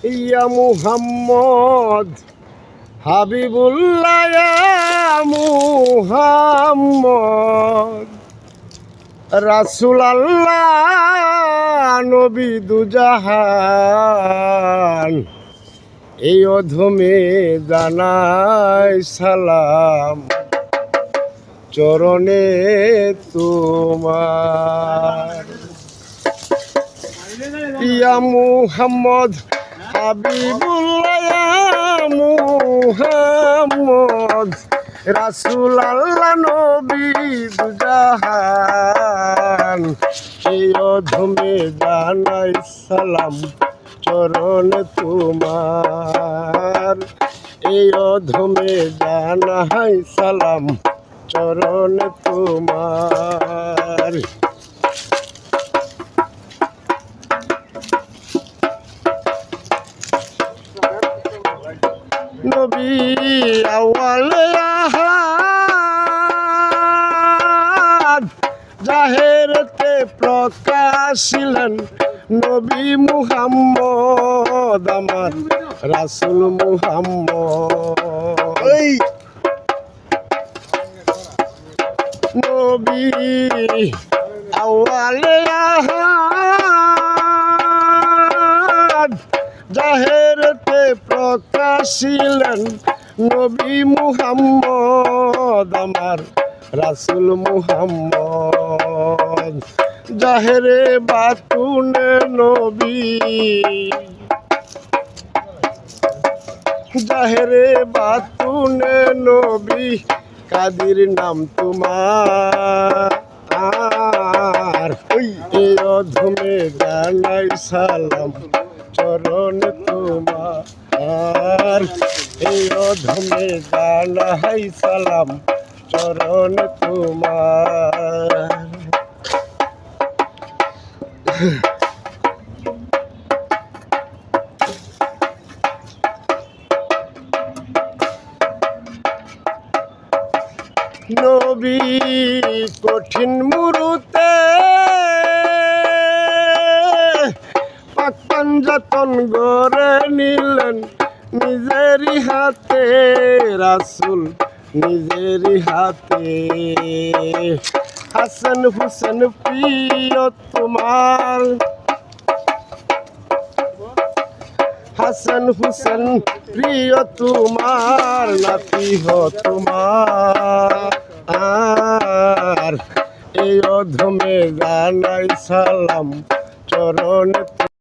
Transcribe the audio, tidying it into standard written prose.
ইয়া মুহাম্মদ হাবিবুল্লাহ ইয়া মুহাম্মদ রাসূল আল্লাহ নবী দুজাহান এই অধমে জানাই সালাম চরণে তোমার ইয়া মুহাম্মদ হাবিবুল্লাহ ইয়া মুহাম্মদ রাসূল আল্লাহ নবী দুজাহান এই অধমে জানাই সালাম চরণে তোমার এই অধমে জানাই সালাম চরণে তোমার নবী আউয়ালে আহাদ জাহেরতে প্রকাশিলেন নবী মুহাম্মদ আমার রাসূল মুহাম্মদ নবী আউয়ালে আহাদ জাহেরতে প্রকাশিলেন নবী মুহাম্মদ আমার রাসূল মুহাম্মদ জাহেরে বাতুনে নবী জাহেরে বাতুনে নবী কাদির নাম তোমার এই অধমে জানাই সালাম চরণে তোমার এই অধমে জানাই সালাম চরণে তোমার নবী কঠিন মুরুতে পাক পাঞ্জাতন গড়ে নিলেন নিজেরই হাতে রাসূল নিজেরই হাতে হাসান হুসেন প্রিয় তোমার হাসান হুসেন প্রিয় তোমার নাতি হো তোমার এই অধমে জানাই সালাম চরণে